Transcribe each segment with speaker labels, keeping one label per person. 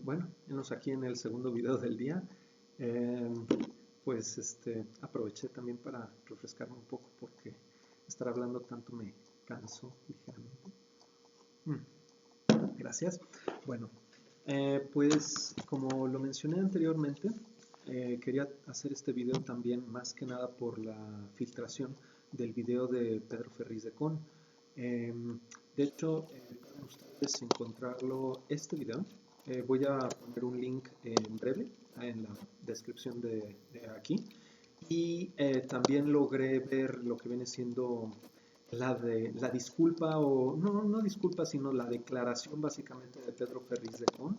Speaker 1: bueno, enos aquí en el segundo video del día. Aproveché también para refrescarme un poco porque estar hablando tanto me cansó ligeramente. Gracias. Bueno, pues como lo mencioné anteriormente, quería hacer este video también más que nada por la filtración del video de Pedro Ferriz de Con. De hecho, pueden ustedes encontrarlo, este video. Voy a poner un link en breve en la descripción de aquí. Y también logré ver lo que viene siendo la disculpa, o no disculpa, sino la declaración básicamente de Pedro Ferriz de Con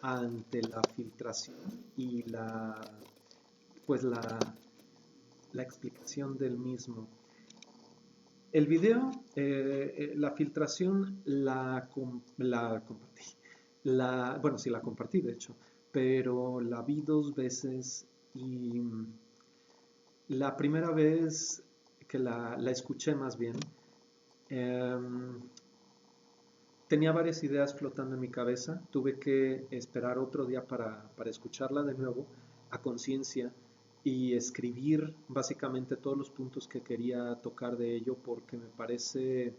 Speaker 1: ante la filtración y la explicación del mismo. El video, la filtración la compartí. Bueno, sí la compartí de hecho, pero la vi 2 veces y la primera vez que la escuché más bien, tenía varias ideas flotando en mi cabeza. Tuve que esperar otro día para escucharla de nuevo a conciencia y escribir básicamente todos los puntos que quería tocar de ello, porque me parece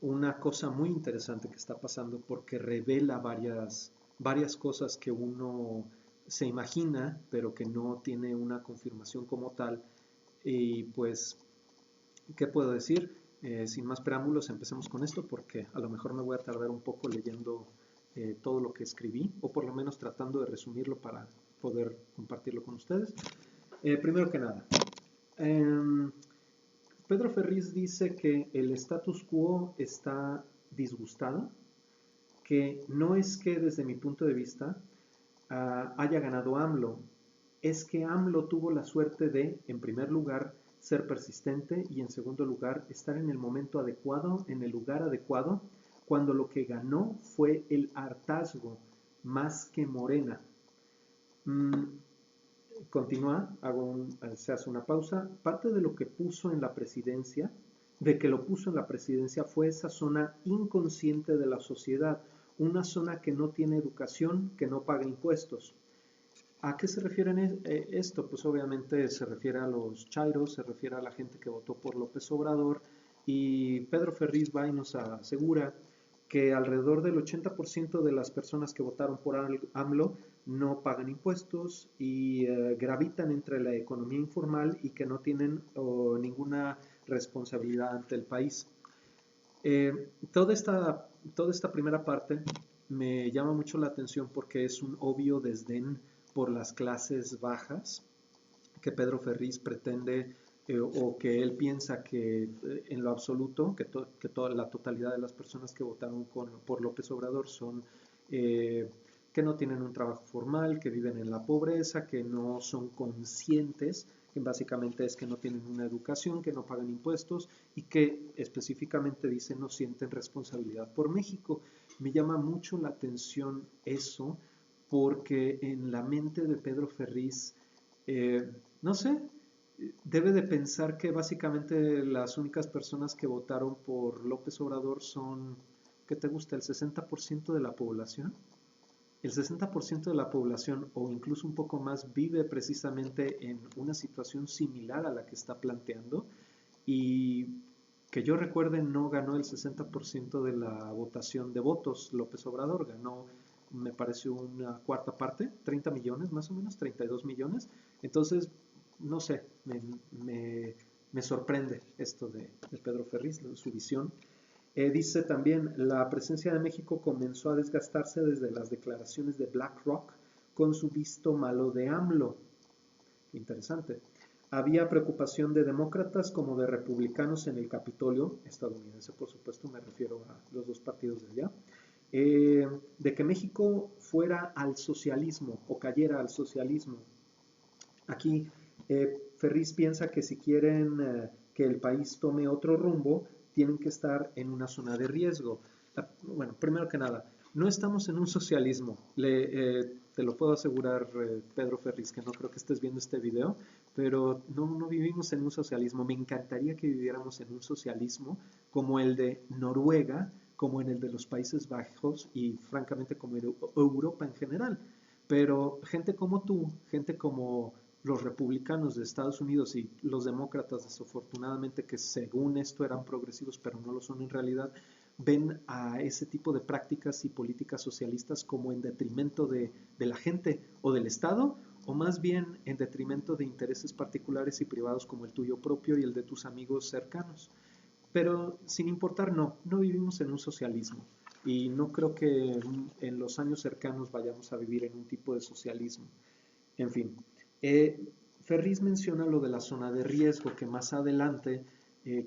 Speaker 1: una cosa muy interesante que está pasando, porque revela varias cosas que uno se imagina pero que no tiene una confirmación como tal. Y pues, ¿qué puedo decir? Sin más preámbulos, empecemos con esto, porque a lo mejor me voy a tardar un poco leyendo todo lo que escribí, o por lo menos tratando de resumirlo para poder compartirlo con ustedes. Primero que nada, Pedro Ferriz dice que el status quo está disgustado, que no es que desde mi punto de vista haya ganado AMLO, es que AMLO tuvo la suerte de, en primer lugar, ser persistente, y en segundo lugar, estar en el momento adecuado, en el lugar adecuado, cuando lo que ganó fue el hartazgo más que Morena. Continúa, se hace una pausa. Parte de lo que puso en la presidencia, de que lo puso en la presidencia, fue esa zona inconsciente de la sociedad, una zona que no tiene educación, que no paga impuestos. ¿A qué se refiere esto? Pues obviamente se refiere a los chairos, se refiere a la gente que votó por López Obrador, y Pedro Ferriz va y nos asegura que alrededor del 80% de las personas que votaron por AMLO no pagan impuestos y gravitan entre la economía informal y que no tienen ninguna responsabilidad ante el país. Toda esta primera parte me llama mucho la atención porque es un obvio desdén por las clases bajas que Pedro Ferriz pretende, o que él piensa que en lo absoluto, que toda la totalidad de las personas que votaron por López Obrador son que no tienen un trabajo formal, que viven en la pobreza, que no son conscientes, que básicamente es que no tienen una educación, que no pagan impuestos y que específicamente dicen no sienten responsabilidad por México. Me llama mucho la atención eso, porque en la mente de Pedro Ferriz, no sé, debe de pensar que básicamente las únicas personas que votaron por López Obrador son, ¿qué te gusta?, el 60% de la población. El 60% de la población, o incluso un poco más, vive precisamente en una situación similar a la que está planteando, y que yo recuerde no ganó el 60% de la votación de votos López Obrador, ganó, me parece, una cuarta parte, 30 millones más o menos, 32 millones. Entonces, no sé, me sorprende esto de Pedro Ferriz, su visión. Dice también, la presencia de México comenzó a desgastarse desde las declaraciones de BlackRock con su visto malo de AMLO. Interesante. Había preocupación de demócratas como de republicanos en el Capitolio estadounidense, por supuesto, me refiero a los dos partidos de allá, de que México fuera al socialismo o cayera al socialismo. Aquí Ferriz piensa que si quieren que el país tome otro rumbo, tienen que estar en una zona de riesgo. Bueno, primero que nada, no estamos en un socialismo. Te lo puedo asegurar, Pedro Ferriz, que no creo que estés viendo este video, pero no vivimos en un socialismo. Me encantaría que viviéramos en un socialismo como el de Noruega, como en el de los Países Bajos y francamente como en Europa en general. Pero gente como tú, gente como los republicanos de Estados Unidos y los demócratas, desafortunadamente, que según esto eran progresivos, pero no lo son en realidad, ven a ese tipo de prácticas y políticas socialistas como en detrimento de la gente o del Estado, o más bien en detrimento de intereses particulares y privados como el tuyo propio y el de tus amigos cercanos. Pero sin importar, no vivimos en un socialismo y no creo que en los años cercanos vayamos a vivir en un tipo de socialismo. En fin, Ferris menciona lo de la zona de riesgo, que más adelante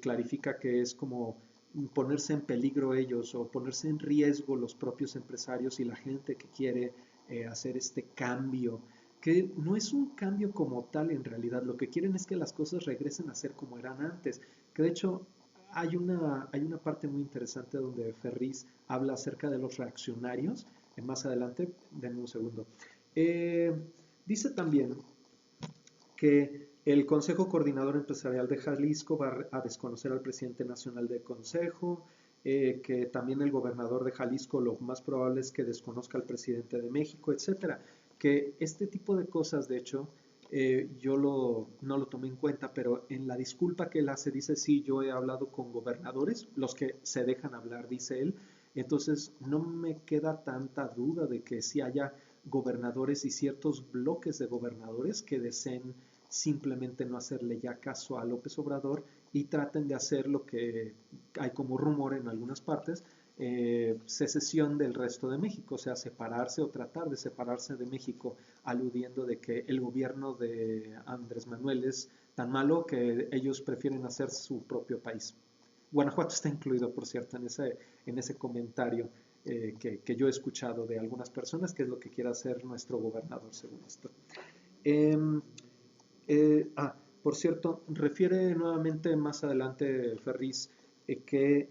Speaker 1: clarifica que es como ponerse en peligro ellos o ponerse en riesgo los propios empresarios y la gente que quiere hacer este cambio, que no es un cambio como tal en realidad, lo que quieren es que las cosas regresen a ser como eran antes, que de hecho hay una parte muy interesante donde Ferris habla acerca de los reaccionarios, más adelante, denme un segundo. Eh, Dice también que el Consejo Coordinador Empresarial de Jalisco va a desconocer al presidente nacional del Consejo, que también el gobernador de Jalisco lo más probable es que desconozca al presidente de México, etcétera. Que este tipo de cosas, de hecho, no lo tomé en cuenta, pero en la disculpa que él hace dice, sí, yo he hablado con gobernadores, los que se dejan hablar, dice él, entonces no me queda tanta duda de que sí haya gobernadores y ciertos bloques de gobernadores que deseen simplemente no hacerle ya caso a López Obrador y traten de hacer lo que hay como rumor en algunas partes, secesión del resto de México, o sea, separarse o tratar de separarse de México, aludiendo de que el gobierno de Andrés Manuel es tan malo que ellos prefieren hacer su propio país. Guanajuato está incluido, por cierto, en ese comentario que yo he escuchado de algunas personas, que es lo que quiere hacer nuestro gobernador, según esto. Eh, por cierto, refiere nuevamente más adelante Ferris que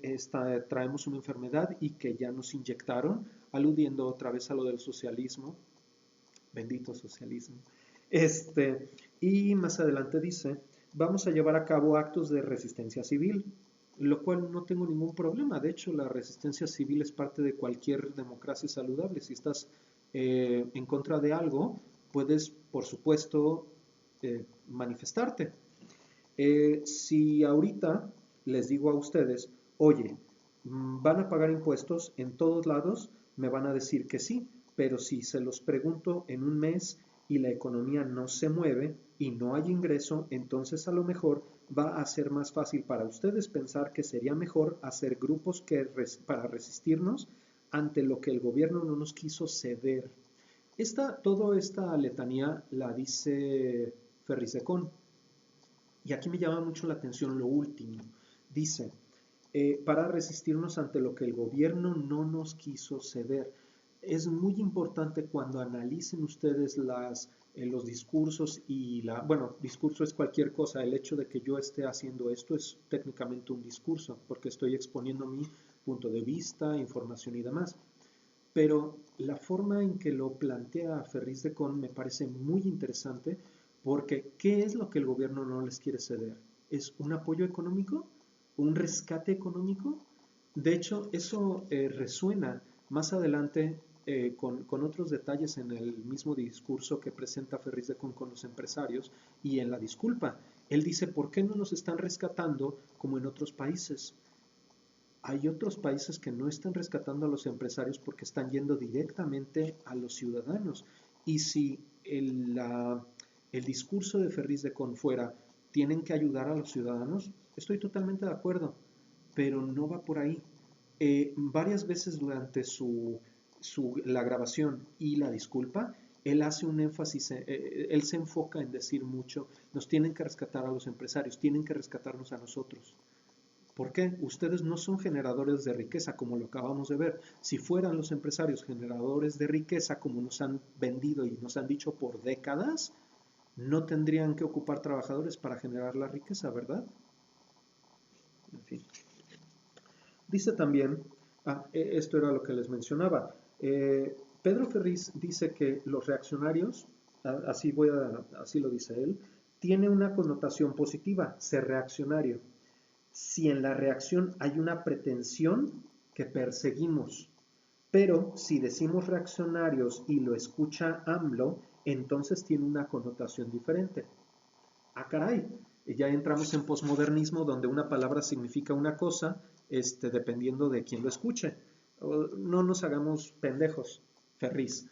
Speaker 1: traemos una enfermedad y que ya nos inyectaron, aludiendo otra vez a lo del socialismo, bendito socialismo. Y más adelante dice, vamos a llevar a cabo actos de resistencia civil, lo cual no tengo ningún problema. De hecho, la resistencia civil es parte de cualquier democracia saludable. Si estás en contra de algo, puedes, por supuesto, manifestarte. Si ahorita les digo a ustedes, oye, van a pagar impuestos en todos lados, me van a decir que sí, pero si se los pregunto en un mes y la economía no se mueve y no hay ingreso, entonces a lo mejor va a ser más fácil para ustedes pensar que sería mejor hacer grupos para resistirnos ante lo que el gobierno no nos quiso ceder. Toda esta letanía la dice Ferrisecón. Y aquí me llama mucho la atención lo último. Dice, para resistirnos ante lo que el gobierno no nos quiso ceder. Es muy importante cuando analicen ustedes los discursos bueno, discurso es cualquier cosa. El hecho de que yo esté haciendo esto es técnicamente un discurso, porque estoy exponiendo mi punto de vista, información y demás. Pero la forma en que lo plantea Ferris de Con me parece muy interesante porque ¿qué es lo que el gobierno no les quiere ceder? ¿Es un apoyo económico? ¿Un rescate económico? De hecho, eso resuena más adelante con otros detalles en el mismo discurso que presenta Ferris de con los empresarios y en la disculpa. Él dice, ¿por qué no nos están rescatando como en otros países? Hay otros países que no están rescatando a los empresarios porque están yendo directamente a los ciudadanos. Y si el discurso de Ferris de Con fuera, tienen que ayudar a los ciudadanos, estoy totalmente de acuerdo, pero no va por ahí. Varias veces durante la grabación y la disculpa, él hace un énfasis, él se enfoca en decir mucho, nos tienen que rescatar a los empresarios, tienen que rescatarnos a nosotros. ¿Por qué? Ustedes no son generadores de riqueza, como lo acabamos de ver. Si fueran los empresarios generadores de riqueza, como nos han vendido y nos han dicho por décadas, no tendrían que ocupar trabajadores para generar la riqueza, ¿verdad? En fin. Dice también, esto era lo que les mencionaba, Pedro Ferriz dice que los reaccionarios, así lo dice él, tiene una connotación positiva, ser reaccionario. Si en la reacción hay una pretensión, que perseguimos. Pero si decimos reaccionarios y lo escucha AMLO, entonces tiene una connotación diferente. Ah, caray, ya entramos en posmodernismo donde una palabra significa una cosa, dependiendo de quién lo escuche. No nos hagamos pendejos, Ferriz.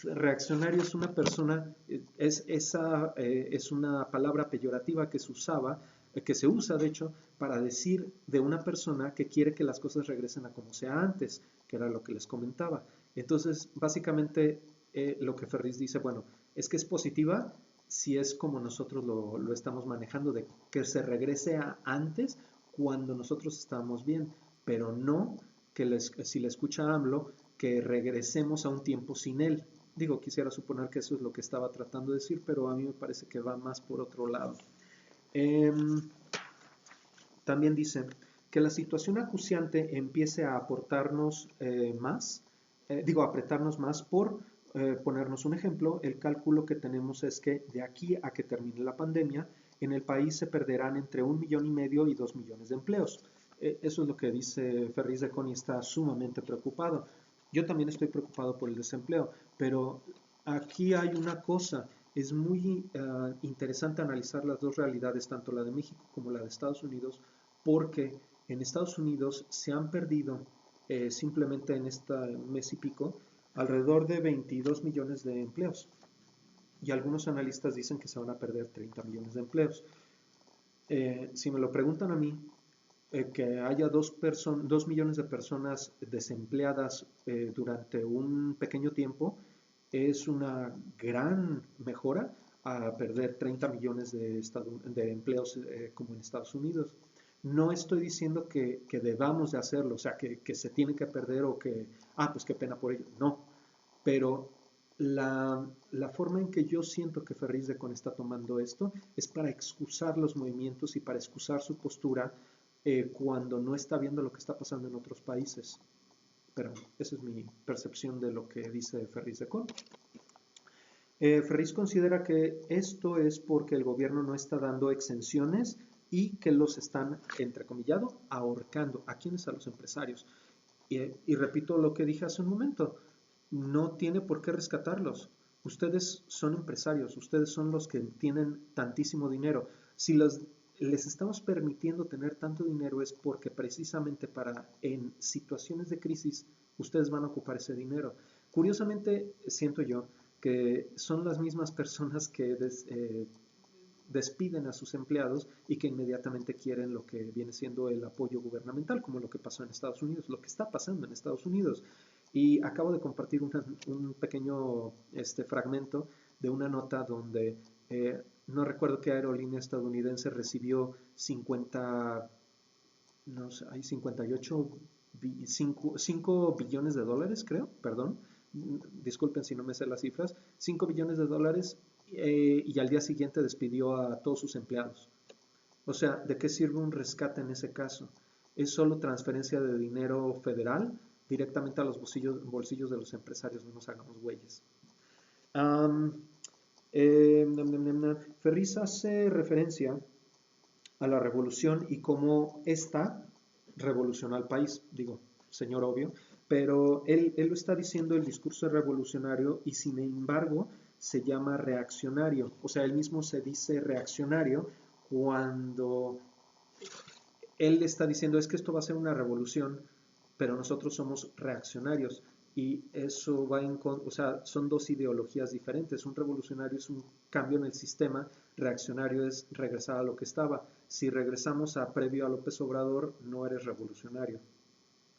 Speaker 1: Reaccionario es una persona, es una palabra peyorativa que se usaba, que se usa de hecho para decir de una persona que quiere que las cosas regresen a como sea antes, que era lo que les comentaba. Entonces, básicamente lo que Ferriz dice, bueno, es que es positiva si es como nosotros lo estamos manejando, de que se regrese a antes cuando nosotros estábamos bien, pero no que si le escucha a AMLO, que regresemos a un tiempo sin él. Digo, quisiera suponer que eso es lo que estaba tratando de decir, pero a mí me parece que va más por otro lado. También dice que la situación acuciante empiece a aportarnos más, apretarnos más por ponernos un ejemplo. El cálculo que tenemos es que de aquí a que termine la pandemia, en el país se perderán entre 1,5 millones y 2 millones de empleos. Eso es lo que dice Ferriz de Con y está sumamente preocupado. Yo también estoy preocupado por el desempleo, pero aquí hay una cosa, es muy interesante analizar las dos realidades, tanto la de México como la de Estados Unidos, porque en Estados Unidos se han perdido simplemente en este mes y pico alrededor de 22 millones de empleos. Y algunos analistas dicen que se van a perder 30 millones de empleos. Si me lo preguntan a mí, que haya 2 millones de personas desempleadas durante un pequeño tiempo es una gran mejora a perder 30 millones de empleos como en Estados Unidos. No estoy diciendo que debamos de hacerlo, o sea, que se tiene que perder o pues qué pena por ello. No, pero la forma en que yo siento que Ferriz de Con está tomando esto es para excusar los movimientos y para excusar su postura cuando no está viendo lo que está pasando en otros países. Pero esa es mi percepción de lo que dice Ferriz de Con. Ferriz considera que esto es porque el gobierno no está dando exenciones y que los están, entrecomillado, ahorcando. ¿A quiénes? A los empresarios. Y repito lo que dije hace un momento, no tiene por qué rescatarlos. Ustedes son empresarios, ustedes son los que tienen tantísimo dinero. Si les estamos permitiendo tener tanto dinero es porque precisamente en situaciones de crisis ustedes van a ocupar ese dinero. Curiosamente, siento yo que son las mismas personas que despiden a sus empleados y que inmediatamente quieren lo que viene siendo el apoyo gubernamental, como lo que pasó en Estados Unidos, lo que está pasando en Estados Unidos. Y acabo de compartir un pequeño fragmento de una nota donde no recuerdo qué aerolínea estadounidense recibió 58, 5 billones de dólares, creo, perdón, disculpen si no me sé las cifras, 5 billones de dólares y al día siguiente despidió a todos sus empleados. O sea, ¿de qué sirve un rescate en ese caso? Es solo transferencia de dinero federal directamente a los bolsillos de los empresarios, no nos hagamos güeyes. Ferriz hace referencia a la revolución y cómo esta revolucionó al país, digo, señor obvio, pero él lo está diciendo, el discurso es revolucionario y sin embargo se llama reaccionario, o sea, él mismo se dice reaccionario cuando él está diciendo es que esto va a ser una revolución, pero nosotros somos reaccionarios y eso va o sea, son dos ideologías diferentes. Un revolucionario es un cambio en el sistema, reaccionario es regresar a lo que estaba. Si regresamos a previo a López Obrador, no eres revolucionario.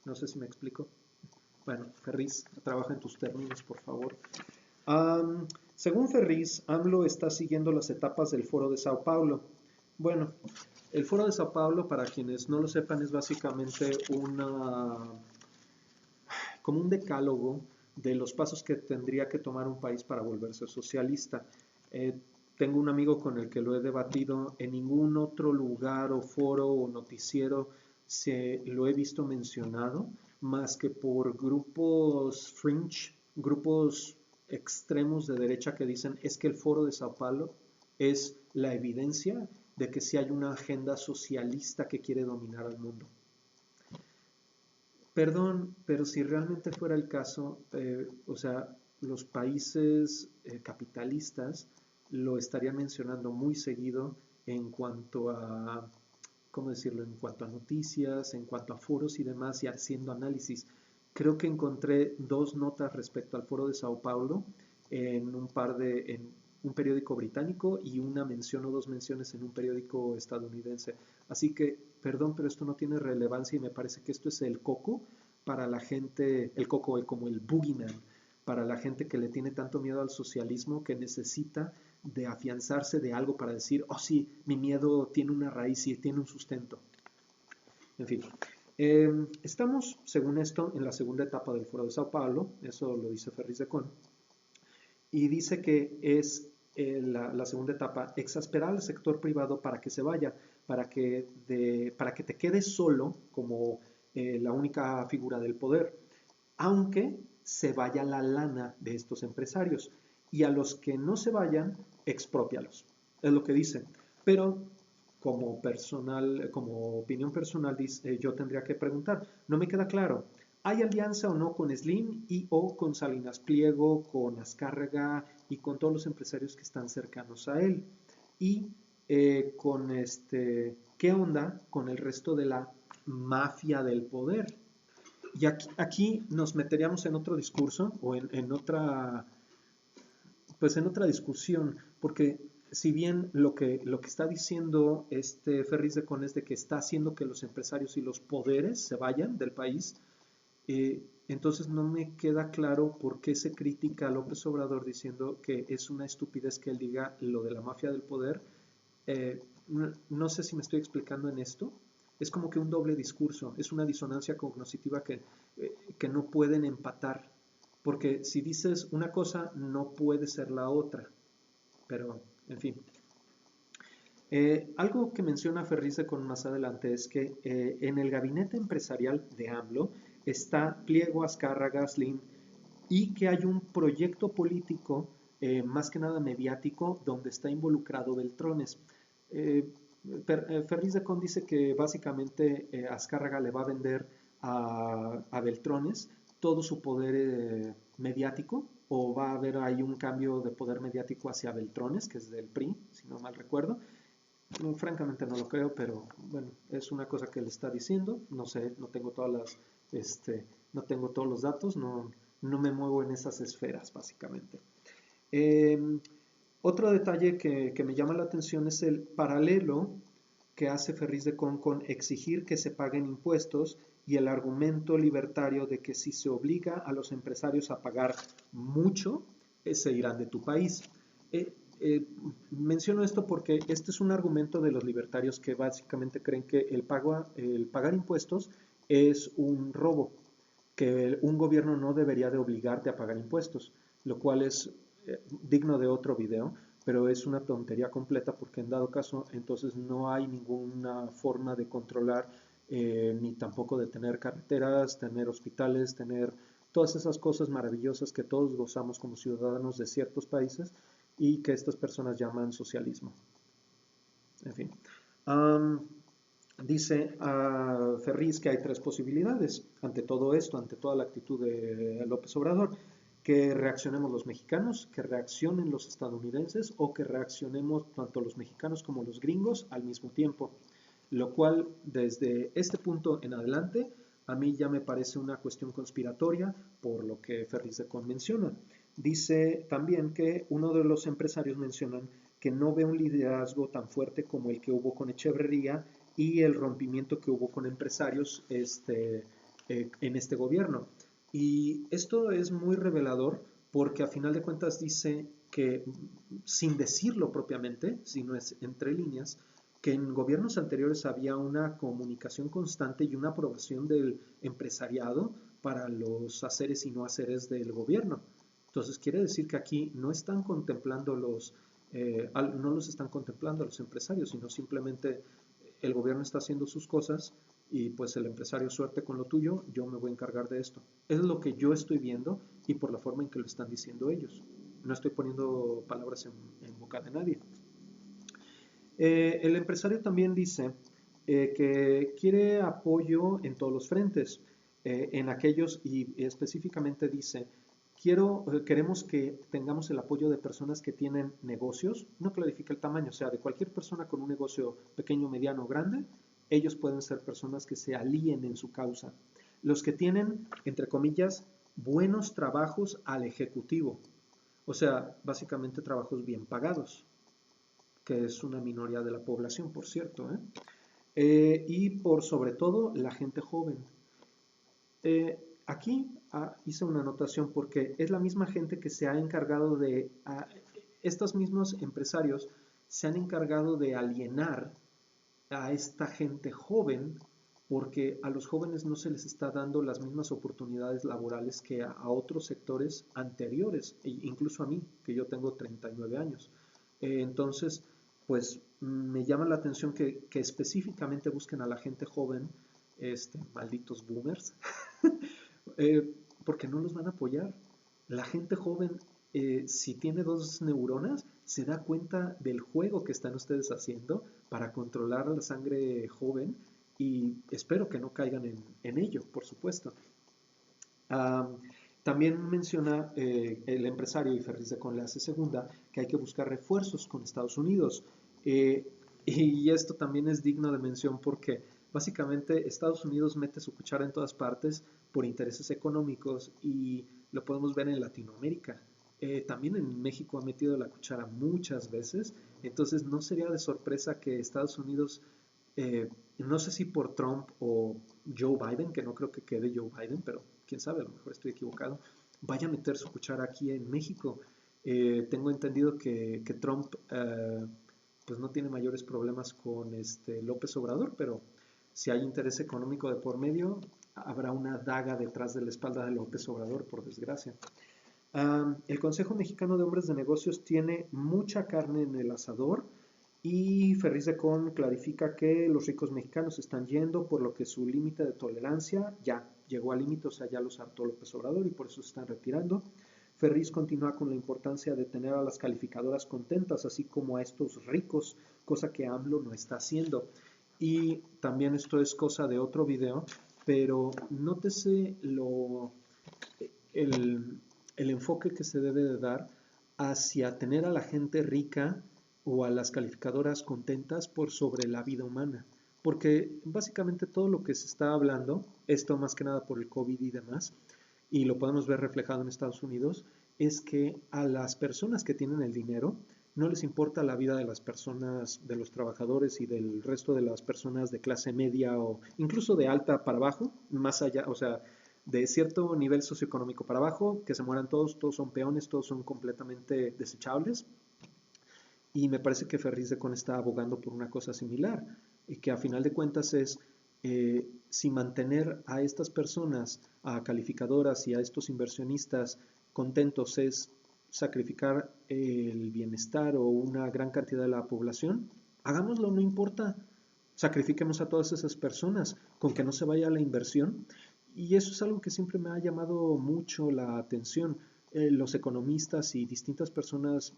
Speaker 1: No sé si me explico. Bueno, Ferriz, trabaja en tus términos, por favor. Según Ferriz, AMLO está siguiendo las etapas del Foro de Sao Paulo. Bueno, el Foro de Sao Paulo, para quienes no lo sepan, es básicamente como un decálogo de los pasos que tendría que tomar un país para volverse socialista. Tengo un amigo con el que lo he debatido, en ningún otro lugar o foro o noticiero lo he visto mencionado, más que por grupos fringe, grupos extremos de derecha que dicen es que el Foro de Sao Paulo es la evidencia de que sí hay una agenda socialista que quiere dominar al mundo. Perdón, pero si realmente fuera el caso, o sea, los países capitalistas lo estarían mencionando muy seguido en cuanto a, ¿cómo decirlo?, en cuanto a noticias, en cuanto a foros y demás, y haciendo análisis. Creo que encontré dos notas respecto al foro de Sao Paulo en un periódico británico y una mención o dos menciones en un periódico estadounidense. Así que, perdón, pero esto no tiene relevancia y me parece que esto es el coco para la gente, el coco como el boogeyman, para la gente que le tiene tanto miedo al socialismo que necesita de afianzarse de algo para decir, oh sí, mi miedo tiene una raíz y tiene un sustento. En fin, estamos, según esto, en la segunda etapa del Foro de Sao Paulo, eso lo dice Ferris de Con, y dice que es la segunda etapa, exasperar al sector privado para que se vaya, para que te quedes solo como la única figura del poder, aunque se vaya la lana de estos empresarios. Y a los que no se vayan, expropialos. Es lo que dice. Pero como opinión personal, yo tendría que preguntar, no me queda claro, ¿hay alianza o no con Slim y o con Salinas Pliego, con Azcárraga y con todos los empresarios que están cercanos a él? Y ¿qué onda con el resto de la mafia del poder? Y aquí nos meteríamos en otro discurso o en otra discusión, porque si bien lo que está diciendo este Ferris de Con es de que está haciendo que los empresarios y los poderes se vayan del país, entonces no me queda claro por qué se critica a López Obrador diciendo que es una estupidez que él diga lo de la mafia del poder. No sé si me estoy explicando en esto. Es como que un doble discurso, es una disonancia cognitiva que no pueden empatar, porque si dices una cosa no puede ser la otra, pero en fin. Algo que menciona Ferrice con más adelante es que en el gabinete empresarial de AMLO está Pliego, Azcárraga, Slim, y que hay un proyecto político, más que nada mediático, donde está involucrado Beltrones. Eh, Ferriz de Con dice que básicamente Azcárraga le va a vender a Beltrones todo su poder mediático, o va a haber ahí un cambio de poder mediático hacia Beltrones, que es del PRI, si no mal recuerdo. No, francamente no lo creo, pero bueno, es una cosa que él está diciendo. No sé, no tengo no tengo todos los datos, no me muevo en esas esferas, básicamente. Eh, Otro detalle que me llama la atención es el paralelo que hace Ferris de con exigir que se paguen impuestos y el argumento libertario de que si se obliga a los empresarios a pagar mucho, se irán de tu país. Eh, Menciono esto porque este es un argumento de los libertarios que básicamente creen que el pagar impuestos es un robo, que un gobierno no debería de obligarte a pagar impuestos, lo cual es digno de otro video, pero es una tontería completa porque en dado caso entonces no hay ninguna forma de controlar ni tampoco de tener carreteras, tener hospitales, tener todas esas cosas maravillosas que todos gozamos como ciudadanos de ciertos países y que estas personas llaman socialismo. En fin. Dice Ferriz que hay tres posibilidades ante todo esto, ante toda la actitud de López Obrador: que reaccionemos los mexicanos, que reaccionen los estadounidenses o que reaccionemos tanto los mexicanos como los gringos al mismo tiempo. Lo cual, desde este punto en adelante, a mí ya me parece una cuestión conspiratoria por lo que Ferriz de Con menciona. Dice también que uno de los empresarios mencionan que no ve un liderazgo tan fuerte como el que hubo con Echeverría y el rompimiento que hubo con empresarios en este gobierno. Y esto es muy revelador porque a final de cuentas dice que, sin decirlo propiamente, sino es entre líneas, que en gobiernos anteriores había una comunicación constante y una aprobación del empresariado para los haceres y no haceres del gobierno. Entonces quiere decir que aquí no están contemplando no los están contemplando los empresarios, sino simplemente el gobierno está haciendo sus cosas y pues el empresario, suerte con lo tuyo, yo me voy a encargar de esto. Es lo que yo estoy viendo y por la forma en que lo están diciendo ellos. No estoy poniendo palabras en boca de nadie. El empresario también dice que quiere apoyo en todos los frentes. en aquellos, y específicamente dice, queremos que tengamos el apoyo de personas que tienen negocios, no clarifica el tamaño, o sea, de cualquier persona con un negocio pequeño, mediano o grande, ellos pueden ser personas que se alíen en su causa. Los que tienen, entre comillas, buenos trabajos al ejecutivo, o sea, básicamente trabajos bien pagados, que es una minoría de la población, por cierto, ¿eh? Y por sobre todo la gente joven. Aquí hice una anotación porque es la misma gente que se ha encargado estos mismos empresarios se han encargado de alienar a esta gente joven porque a los jóvenes no se les está dando las mismas oportunidades laborales que a otros sectores anteriores, e incluso a mí, que yo tengo 39 años. Entonces, pues me llama la atención que específicamente busquen a la gente joven, malditos boomers, porque no los van a apoyar. La gente joven, si tiene dos neuronas, se da cuenta del juego que están ustedes haciendo para controlar la sangre joven y espero que no caigan en ello, por supuesto. También menciona el empresario, y Ferriz de Con le hace segunda, que hay que buscar refuerzos con Estados Unidos. Y esto también es digno de mención porque básicamente Estados Unidos mete su cuchara en todas partes por intereses económicos y lo podemos ver en Latinoamérica. También en México ha metido la cuchara muchas veces, entonces no sería de sorpresa que Estados Unidos, no sé si por Trump o Joe Biden, que no creo que quede Joe Biden, pero quién sabe, a lo mejor estoy equivocado, vaya a meter su cuchara aquí en México. Tengo entendido que Trump pues no tiene mayores problemas con López Obrador, pero si hay interés económico de por medio, habrá una daga detrás de la espalda de López Obrador, por desgracia. El Consejo Mexicano de Hombres de Negocios tiene mucha carne en el asador y Ferriz de Con clarifica que los ricos mexicanos están yendo, por lo que su límite de tolerancia ya llegó al límite, o sea, ya los hartó López Obrador y por eso se están retirando. Ferriz continúa con la importancia de tener a las calificadoras contentas, así como a estos ricos, cosa que AMLO no está haciendo. Y también esto es cosa de otro video, pero nótese el enfoque que se debe de dar hacia tener a la gente rica o a las calificadoras contentas por sobre la vida humana. Porque básicamente todo lo que se está hablando, esto más que nada por el COVID y demás, y lo podemos ver reflejado en Estados Unidos, es que a las personas que tienen el dinero no les importa la vida de las personas, de los trabajadores y del resto de las personas de clase media o incluso de alta para abajo, más allá, o sea, de cierto nivel socioeconómico para abajo, que se mueran todos, todos son peones, todos son completamente desechables. Y me parece que Ferriz de Con está abogando por una cosa similar, y que a final de cuentas es si mantener a estas personas, a calificadoras y a estos inversionistas contentos es sacrificar el bienestar o una gran cantidad de la población, hagámoslo, no importa. Sacrifiquemos a todas esas personas con que no se vaya la inversión. Y eso es algo que siempre me ha llamado mucho la atención. Los economistas y distintas personas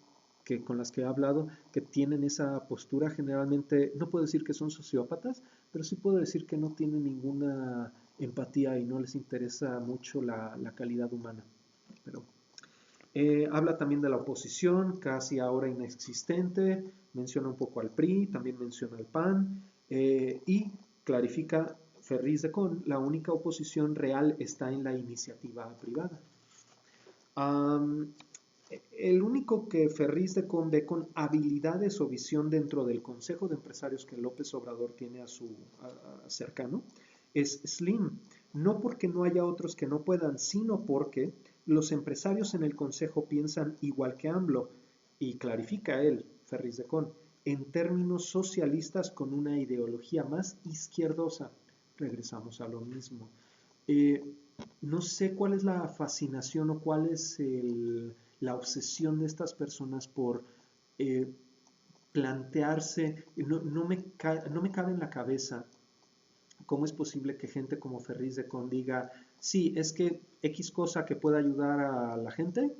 Speaker 1: con las que he hablado que tienen esa postura generalmente, no puedo decir que son sociópatas, pero sí puedo decir que no tienen ninguna empatía y no les interesa mucho la calidad humana. Pero habla también de la oposición, casi ahora inexistente, menciona un poco al PRI, también menciona al PAN y clarifica Ferriz de Con, la única oposición real está en la iniciativa privada. El único que Ferriz de Con ve con habilidades o visión dentro del Consejo de Empresarios que López Obrador tiene a su cercano es Slim. No porque no haya otros que no puedan, sino porque los empresarios en el Consejo piensan igual que AMLO, y clarifica él, Ferriz de Con, en términos socialistas con una ideología más izquierdosa. Regresamos a lo mismo. No sé cuál es la fascinación o cuál es la obsesión de estas personas por plantearse, no me cabe en la cabeza cómo es posible que gente como Ferriz de Con diga, sí, es que X cosa que pueda ayudar a la gente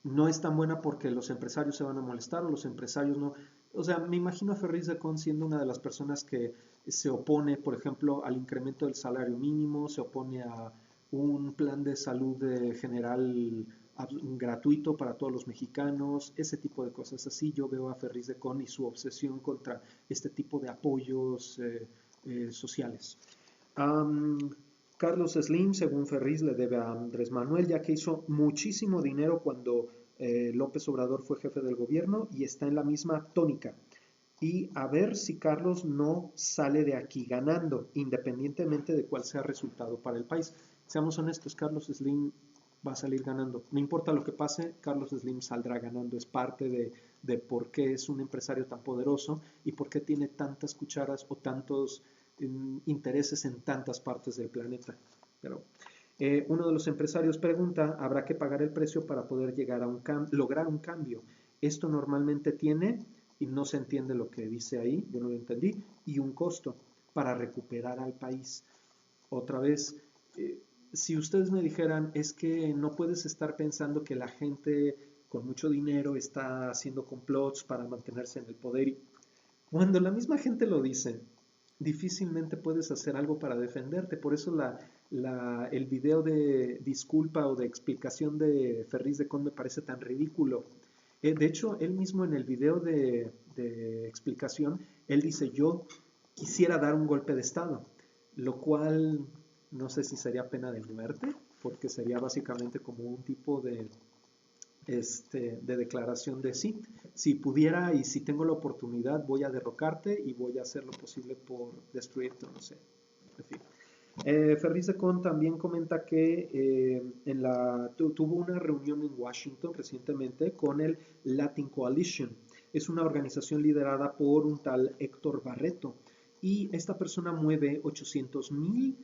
Speaker 1: no es tan buena porque los empresarios se van a molestar o los empresarios no. O sea, me imagino a Ferriz de Con siendo una de las personas que se opone, por ejemplo, al incremento del salario mínimo, se opone a un plan de salud general gratuito para todos los mexicanos, ese tipo de cosas así. Yo veo a Ferriz de Con y su obsesión contra este tipo de apoyos sociales. Um, Carlos Slim, según Ferriz, le debe a Andrés Manuel, ya que hizo muchísimo dinero cuando López Obrador fue jefe del gobierno y está en la misma tónica. Y a ver si Carlos no sale de aquí ganando, independientemente de cuál sea el resultado para el país. Seamos honestos, Carlos Slim va a salir ganando. No importa lo que pase, Carlos Slim saldrá ganando. Es parte de por qué es un empresario tan poderoso y por qué tiene tantas cucharas o tantos intereses en tantas partes del planeta. Pero uno de los empresarios pregunta, ¿habrá que pagar el precio para poder llegar a lograr un cambio? Esto normalmente tiene, y no se entiende lo que dice ahí, yo no lo entendí, y un costo para recuperar al país. Otra vez, si ustedes me dijeran, es que no puedes estar pensando que la gente con mucho dinero está haciendo complots para mantenerse en el poder. Y cuando la misma gente lo dice, difícilmente puedes hacer algo para defenderte. Por eso el video de disculpa o de explicación de Ferriz de Con me parece tan ridículo. De hecho, él mismo en el video de explicación, él dice, yo quisiera dar un golpe de Estado, lo cual no sé si sería pena de muerte, porque sería básicamente como un tipo de declaración de sí, si pudiera y si tengo la oportunidad voy a derrocarte y voy a hacer lo posible por destruirte, no sé. En fin. Ferriz de Con también comenta que tuvo una reunión en Washington recientemente con el Latin Coalition. Es una organización liderada por un tal Héctor Barreto y esta persona mueve 800 mil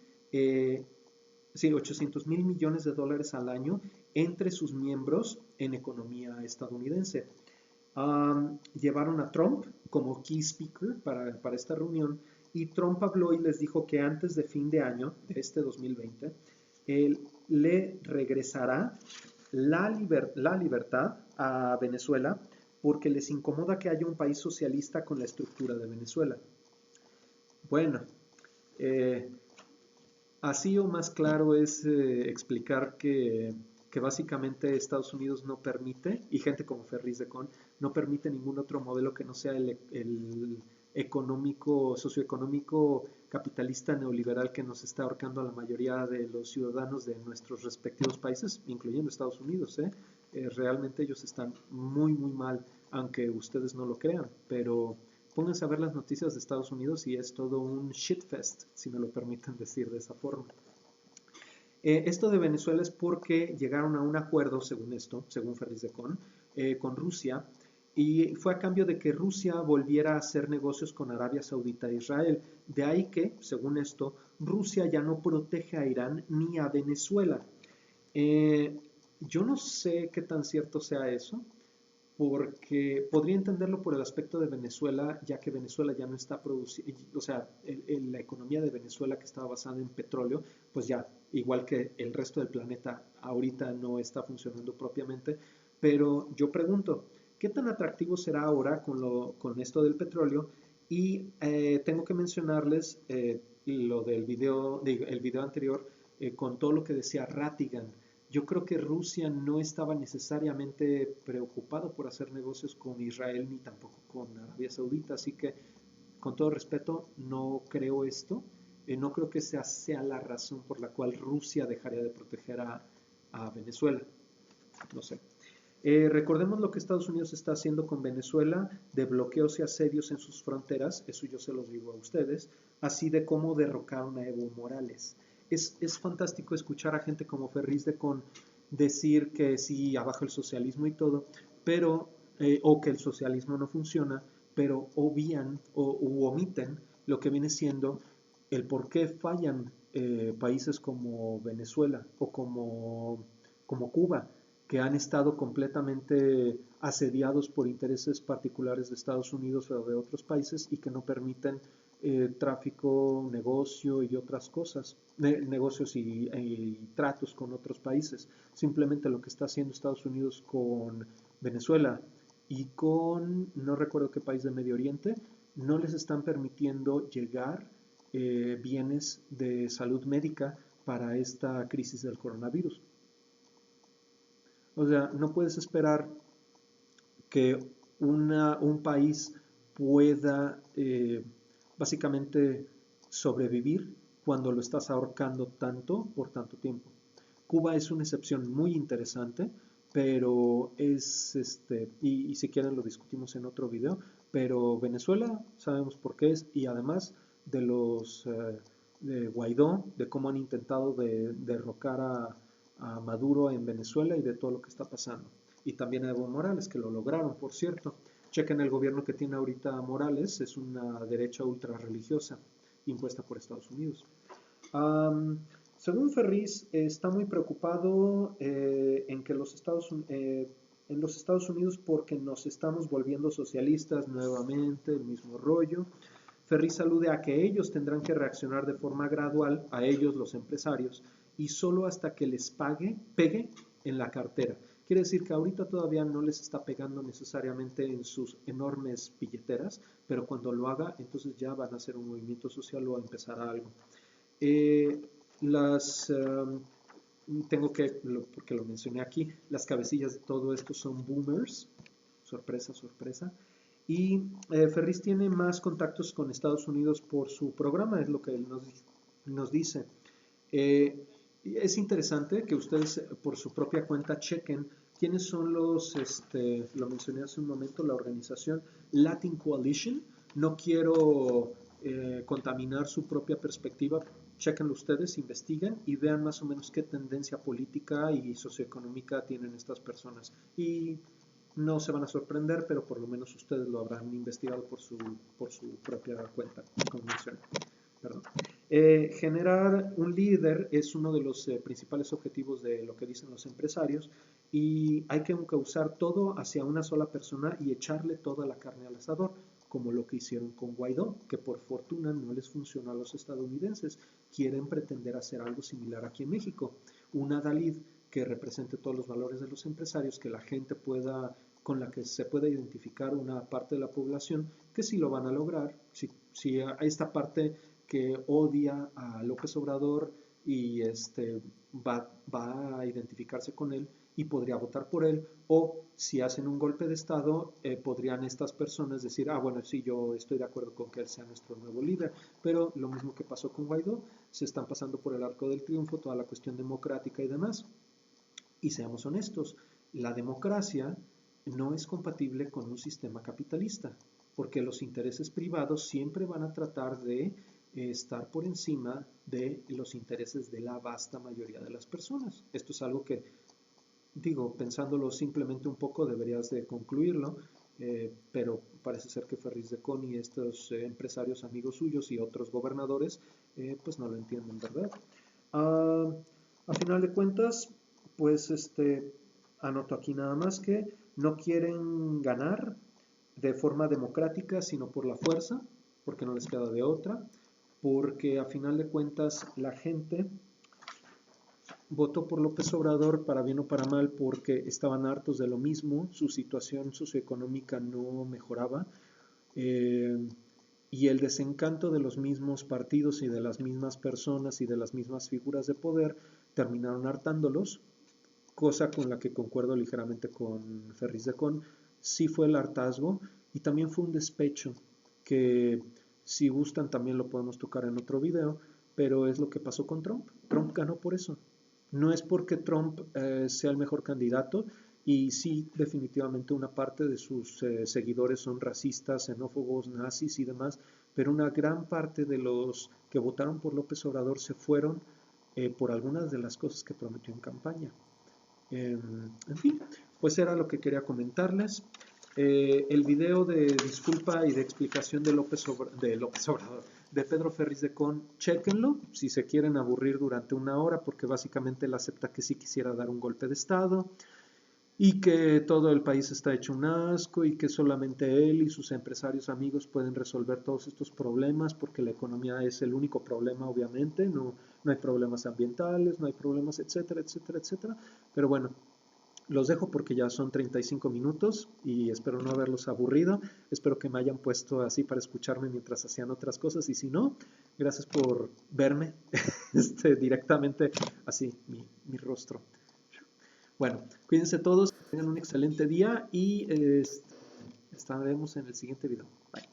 Speaker 1: millones de dólares al año entre sus miembros en economía estadounidense. Llevaron a Trump como key speaker para esta reunión y Trump habló y les dijo que antes de fin de año, de este 2020, él le regresará la libertad a Venezuela porque les incomoda que haya un país socialista con la estructura de Venezuela. Bueno, eh, así o más claro es explicar que básicamente Estados Unidos no permite, y gente como Ferriz de Con, no permite ningún otro modelo que no sea el económico, socioeconómico, capitalista, neoliberal que nos está ahorcando a la mayoría de los ciudadanos de nuestros respectivos países, incluyendo Estados Unidos. Realmente ellos están muy, muy mal, aunque ustedes no lo crean, pero pónganse a ver las noticias de Estados Unidos y es todo un shitfest, si me lo permiten decir de esa forma. Esto de Venezuela es porque llegaron a un acuerdo, según esto, según Ferriz de con Rusia, y fue a cambio de que Rusia volviera a hacer negocios con Arabia Saudita e Israel. De ahí que, según esto, Rusia ya no protege a Irán ni a Venezuela. Yo no sé qué tan cierto sea eso, porque podría entenderlo por el aspecto de Venezuela, ya que Venezuela ya no está produciendo, o sea, la economía de Venezuela que estaba basada en petróleo, pues ya, igual que el resto del planeta, ahorita no está funcionando propiamente, pero yo pregunto, ¿qué tan atractivo será ahora con esto del petróleo? Y tengo que mencionarles lo del video, el video anterior, con todo lo que decía Rattigan. Yo creo que Rusia no estaba necesariamente preocupado por hacer negocios con Israel ni tampoco con Arabia Saudita, así que con todo respeto no creo esto, no creo que esa sea la razón por la cual Rusia dejaría de proteger a Venezuela, no sé. Recordemos lo que Estados Unidos está haciendo con Venezuela de bloqueos y asedios en sus fronteras, eso yo se los digo a ustedes, así de cómo derrocaron a Evo Morales. Es fantástico escuchar a gente como Ferriz de Con decir que sí, abajo el socialismo y todo, pero, o que el socialismo no funciona, pero obvian u omiten lo que viene siendo el por qué fallan países como Venezuela o como Cuba, que han estado completamente asediados por intereses particulares de Estados Unidos o de otros países y que no permiten tráfico, negocio y otras cosas, negocios y tratos con otros países. Simplemente lo que está haciendo Estados Unidos con Venezuela y con, no recuerdo qué país de Medio Oriente, no les están permitiendo llegar bienes de salud médica para esta crisis del coronavirus. O sea, no puedes esperar que un país pueda básicamente sobrevivir cuando lo estás ahorcando tanto por tanto tiempo. Cuba es una excepción muy interesante, pero y si quieren lo discutimos en otro video, pero Venezuela sabemos por qué es, y además de de Guaidó, de cómo han intentado derrocar a Maduro en Venezuela y de todo lo que está pasando. Y también a Evo Morales, que lo lograron, por cierto. Chequen el gobierno que tiene ahorita Morales, es una derecha ultra religiosa impuesta por Estados Unidos. Según Ferris, está muy preocupado en que en los Estados Unidos porque nos estamos volviendo socialistas nuevamente, el mismo rollo. Ferris alude a que ellos tendrán que reaccionar de forma gradual, a ellos los empresarios, y solo hasta que les pegue en la cartera. Quiere decir que ahorita todavía no les está pegando necesariamente en sus enormes billeteras, pero cuando lo haga, entonces ya van a hacer un movimiento social o a empezar algo. Eh, las, porque lo mencioné aquí, las cabecillas de todo esto son boomers, sorpresa, sorpresa. Y Ferris tiene más contactos con Estados Unidos por su programa, es lo que él nos dice. Es interesante que ustedes por su propia cuenta chequen quiénes son lo mencioné hace un momento, la organización Latin Coalition. No quiero contaminar su propia perspectiva, chequenlo ustedes, investiguen y vean más o menos qué tendencia política y socioeconómica tienen estas personas. Y no se van a sorprender, pero por lo menos ustedes lo habrán investigado por su propia cuenta, como mencioné. Perdón. Generar un líder es uno de los principales objetivos de lo que dicen los empresarios y hay que encauzar todo hacia una sola persona y echarle toda la carne al asador, como lo que hicieron con Guaidó, que por fortuna no les funcionó a los estadounidenses. Quieren pretender hacer algo similar aquí en México. Una Adalid que represente todos los valores de los empresarios, que la gente con la que se pueda identificar una parte de la población, que sí lo van a lograr, si a esta parte que odia a López Obrador y va a identificarse con él y podría votar por él, o si hacen un golpe de Estado, podrían estas personas decir, bueno, sí, yo estoy de acuerdo con que él sea nuestro nuevo líder, pero lo mismo que pasó con Guaidó, se están pasando por el arco del triunfo, toda la cuestión democrática y demás. Y seamos honestos, la democracia no es compatible con un sistema capitalista, porque los intereses privados siempre van a tratar de estar por encima de los intereses de la vasta mayoría de las personas. Esto es algo que, digo, pensándolo simplemente un poco, deberías de concluirlo, pero parece ser que Ferris de Con y estos empresarios amigos suyos y otros gobernadores, pues no lo entienden, ¿verdad? A final de cuentas, pues anoto aquí nada más que no quieren ganar de forma democrática, sino por la fuerza, porque no les queda de otra, porque a final de cuentas la gente votó por López Obrador para bien o para mal porque estaban hartos de lo mismo, su situación socioeconómica no mejoraba y el desencanto de los mismos partidos y de las mismas personas y de las mismas figuras de poder terminaron hartándolos, cosa con la que concuerdo ligeramente con Ferris de Con. Sí fue el hartazgo y también fue un despecho que si gustan también lo podemos tocar en otro video, pero es lo que pasó con Trump. Trump ganó por eso. No es porque Trump sea el mejor candidato, y sí, definitivamente una parte de sus seguidores son racistas, xenófobos, nazis y demás, pero una gran parte de los que votaron por López Obrador se fueron por algunas de las cosas que prometió en campaña. En fin, pues era lo que quería comentarles. El video de disculpa y de explicación de López Obrador, de Pedro Ferriz de Con, chéquenlo si se quieren aburrir durante una hora, porque básicamente él acepta que sí quisiera dar un golpe de Estado y que todo el país está hecho un asco y que solamente él y sus empresarios amigos pueden resolver todos estos problemas, porque la economía es el único problema, obviamente, no hay problemas ambientales, no hay problemas, etcétera, etcétera, etcétera. Pero bueno, Los dejo porque ya son 35 minutos y espero no haberlos aburrido. Espero que me hayan puesto así para escucharme mientras hacían otras cosas. Y si no, gracias por verme directamente así, mi rostro. Bueno, cuídense todos, tengan un excelente día y estaremos en el siguiente video. Bye.